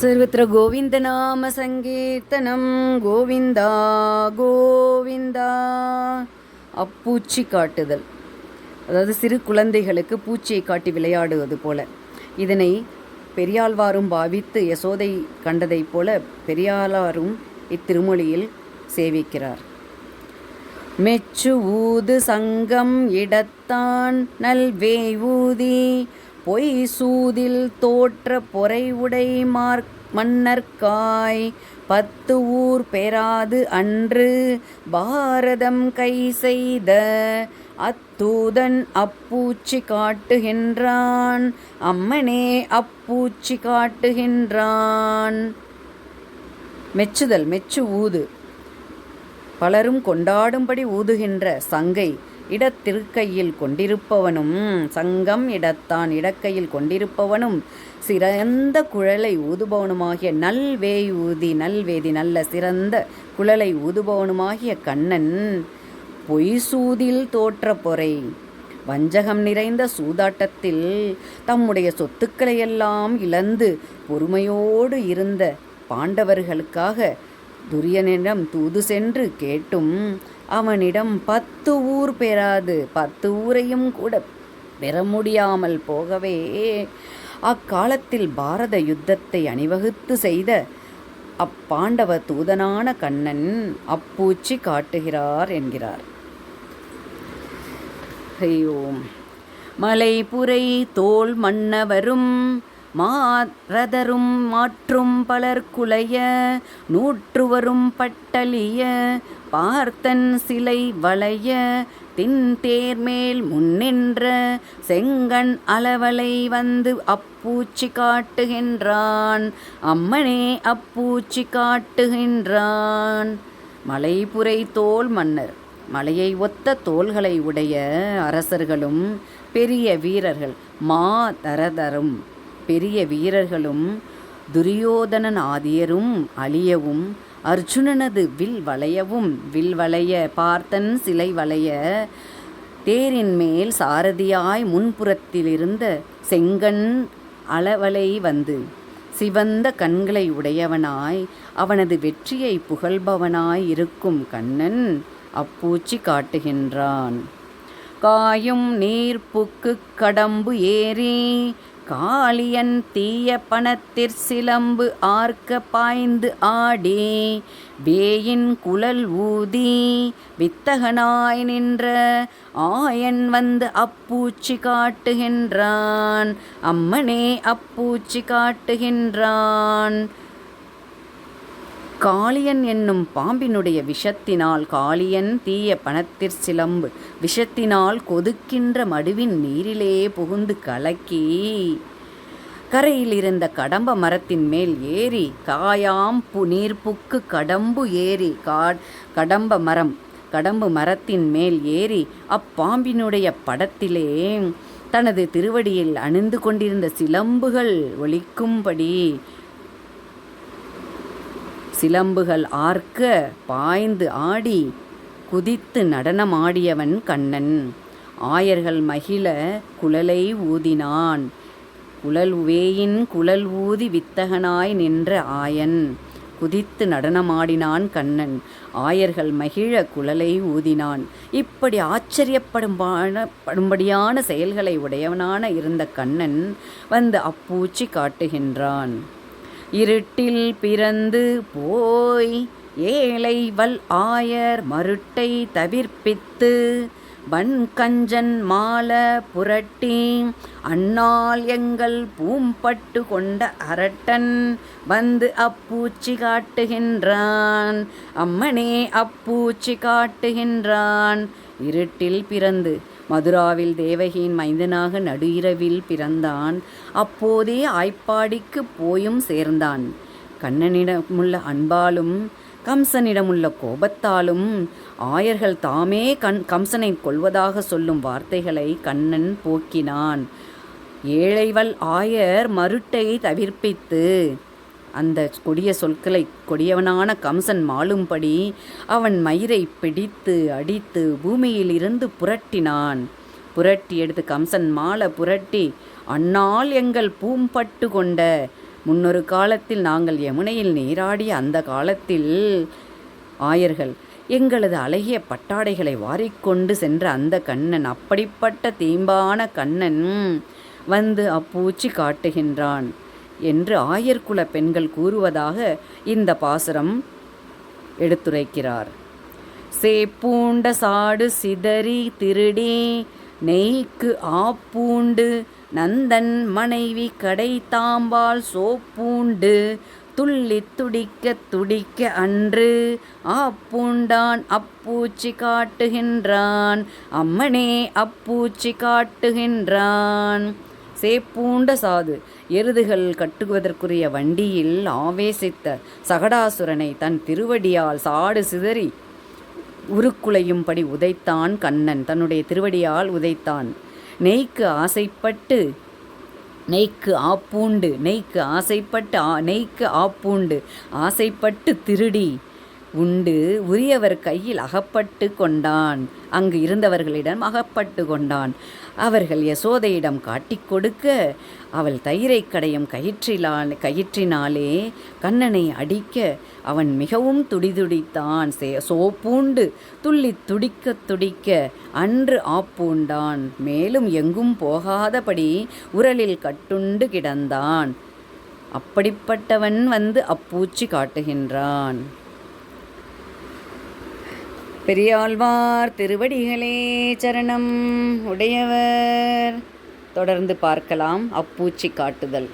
सर्वत्र गोविन्दनामसङ्कीर्तनं கோவிந்தா கோவிந்தா. அப்பூச்சி காட்டுதல், அதாவது சிறு குழந்தைகளுக்கு பூச்சியை காட்டி விளையாடுவது போல. இதனை பெரியாழ்வாரும் பாவித்து யசோதை கண்டதைப் போல பெரியாழ்வாரும் இத்திருமொழியில் சேவிக்கிறார். மெச்சு ஊது சங்கம் இடத்தான் நல்வேய் ஊதி பொய் சூதில் தோற்ற பொறை உடை மன்னர்காய் 10 ஊர் பெறாது அன்று பாரதம் கை செய்த அத்தூதன் அப்பூச்சி காட்டுகின்றான். அம்மனே அப்பூச்சி காட்டுகின்றான். மெச்சுதல், மெச்சு ஊது, பலரும் கொண்டாடும்படி ஊதுகின்ற சங்கை இடத்திருக்கையில் கொண்டிருப்பவனும், சங்கம் இடத்தான் இடக்கையில் கொண்டிருப்பவனும், சிறந்த குழலை ஊதுபவனுமாகிய நல்வேய் ஊதி, நல்வேதி நல்ல சிறந்த குழலை ஊதுபவனுமாகிய கண்ணன் பொய்சூதில் தோற்ற பொறை, வஞ்சகம் நிறைந்த சூதாட்டத்தில் தம்முடைய சொத்துக்களையெல்லாம் இழந்து பொறுமையோடு இருந்த பாண்டவர்களுக்காக துரியனிடம் தூது சென்று கேட்டும் அவனிடம் 10 ஊர் பெறாது, 10 ஊரையும் கூட பெற முடியாமல் போகவே அக்காலத்தில் பாரத யுத்தத்தை அணிவகுத்து செய்த அப்பாண்டவ தூதனான கண்ணன் அப்பூச்சி காட்டுகிறார் என்கிறார். ஓம். மலைபுரை தோல் மன்னவரும் மாரதரும் மாற்றும் பலர் குலைய நூற்றுவரும் பட்டலிய பார்த்தன் சிலை வளைய தின்தேர்மேல் முன்னின்ற செங்கண் அளவலை வந்து அப்பூச்சி காட்டுகின்றான். அம்மனே அப்பூச்சி காட்டுகின்றான். மலைபுரை தோல் மன்னர், மலையை ஒத்த தோள்களை உடைய அரசர்களும் பெரிய வீரர்கள், மாதரதரும் பெரிய வீரர்களும் துரியோதனன் ஆதியரும் அழியவும் அர்ஜுனனது வில் வளையவும், வில் வளைய பார்த்தன் சிலை வளைய தேரின் மேல் சாரதியாய் முன்புறத்திலிருந்த செங்கண் அளவலை வந்து சிவந்த கண்களை உடையவனாய் அவனது வெற்றியை புகழ்பவனாய் இருக்கும் கண்ணன் அப்பூச்சி காட்டுகின்றான். காயும் நீர்ப்புக்கு கடம்பு ஏறி காளியன் தீய பணத்திற் சிலம்பு ஆர்க்க பாய்ந்து ஆடி வேயின் குழல் ஊதி வித்தகனாய் நின்ற ஆயன் வந்து அப்பூச்சி காட்டுகின்றான். அம்மனே அப்பூச்சி காட்டுகின்றான். காளியன் என்னும் பாம்பினுடைய விஷத்தினால், காளியன் தீய பணத்திற் சிலம்பு விஷத்தினால் கொதிக்கின்ற மடுவின் நீரிலே புகுந்து கலக்கி கரையில் இருந்த கடம்ப மரத்தின் மேல் ஏறி, காயாம் நீர்ப்புக்கு கடம்பு ஏறி, கடம்பு மரத்தின் மேல் ஏறி அப்பாம்பினுடைய படத்திலே தனது திருவடியில் அணிந்து கொண்டிருந்த சிலம்புகள் ஒலிக்கும்படி சிலம்புகள் ஆர்க்க பாய்ந்து ஆடி குதித்து நடனமாடியவன் கண்ணன். ஆயர்கள் மகிழ குழலை ஊதினான். வேயின் குழல் ஊதி வித்தகனாய் நின்ற ஆயன் குதித்து நடனமாடினான் கண்ணன். ஆயர்கள் மகிழ குழலை ஊதினான். இப்படி ஆச்சரியப்படும்படியான செயல்களை உடையவனான இருந்த கண்ணன் வந்து அப்பூச்சி காட்டுகின்றான். இருட்டில் பிறந்து போய் ஏழை வல் ஆயர் மருட்டை தவிர்ப்பித்து வன்கஞ்சன் மால புரட்டி அண்ணால் எங்கள் பூம்பட்டு கொண்ட அரட்டன் வந்து அப்பூச்சி காட்டுகின்றான். அம்மனே அப்பூச்சி காட்டுகின்றான். இருட்டில் பிறந்து மதுராவில் தேவகியின் மைந்தனாக நடு இரவில் பிறந்தான். அப்போதே ஆய்ப்பாடிக்கு போயும் சேர்ந்தான். கண்ணனிடமுள்ள அன்பாலும் கம்சனிடமுள்ள கோபத்தாலும் ஆயர்கள் தாமே கம்சனை கொல்வதாக சொல்லும் வார்த்தைகளை கண்ணன் போக்கினான். ஏழைவல் ஆயர் மருட்டை தவிர்ப்பித்து அந்த கொடிய சொற்களை கொடியவனான கம்சன் மாளும்படி அவன் மயிரை பிடித்து அடித்து பூமியிலிருந்து புரட்டினான். புரட்டி எடுத்து கம்சன் மாலை புரட்டி அண்ணால் எங்கள் பூம்பட்டு கொண்ட முன்னொரு காலத்தில் நாங்கள் யமுனையில் நீராடிய அந்த காலத்தில் ஆயர்கள் எங்களது அழகிய பட்டாடைகளை வாரிக்கொண்டு சென்ற அந்த கண்ணன், அப்படிப்பட்ட தீம்பான கண்ணன் வந்து அப்பூச்சி காட்டுகின்றான் என்று ஆயர்குல பெண்கள் கூறுவதாக இந்த பாசுரம் எடுத்துரைக்கிறார். சேப்பூண்ட சாடு சிதறி திருடி நெய்க்கு ஆப்பூண்டு நந்தன் மனைவி கடை தாம்பால் சோப்பூண்டு துள்ளி துடிக்க துடிக்க அன்று ஆப்பூண்டான் அப்பூச்சி காட்டுகின்றான், அம்மனே அப்பூச்சி காட்டுகின்றான். சேப்பூண்ட சாது, எருதுகள் கட்டுவதற்குரிய வண்டியில் ஆவேசித்த சகடாசுரனை தன் திருவடியால் சாடு சிதறி உருக்குலையும்படி உதைத்தான் கண்ணன். தன்னுடைய திருவடியால் உதைத்தான். நெய்க்கு ஆசைப்பட்டு ஆசைப்பட்டு திருடி உண்டு உரியவர் கையில் அகப்பட்டு கொண்டான். அங்கு இருந்தவர்களிடம் அகப்பட்டு கொண்டான். அவர்கள் யசோதையிடம் காட்டிக் கொடுக்க அவள் தயிரை கடையும் கயிற்றினாலே கண்ணனை அடிக்க அவன் மிகவும் துடிதுடித்தான். சோப்பூண்டு துள்ளி துடிக்க துடிக்க அன்று ஆப்பூண்டான். மேலும் எங்கும் போகாதபடி உரலில் கட்டுண்டு கிடந்தான். அப்படிப்பட்டவன் வந்து அப்பூச்சி காட்டுகின்றான். பெரியாழ்வார் திருவடிகளே சரணம். உடையவர். தொடர்ந்து பார்க்கலாம் அப்பூச்சி காட்டுதல்.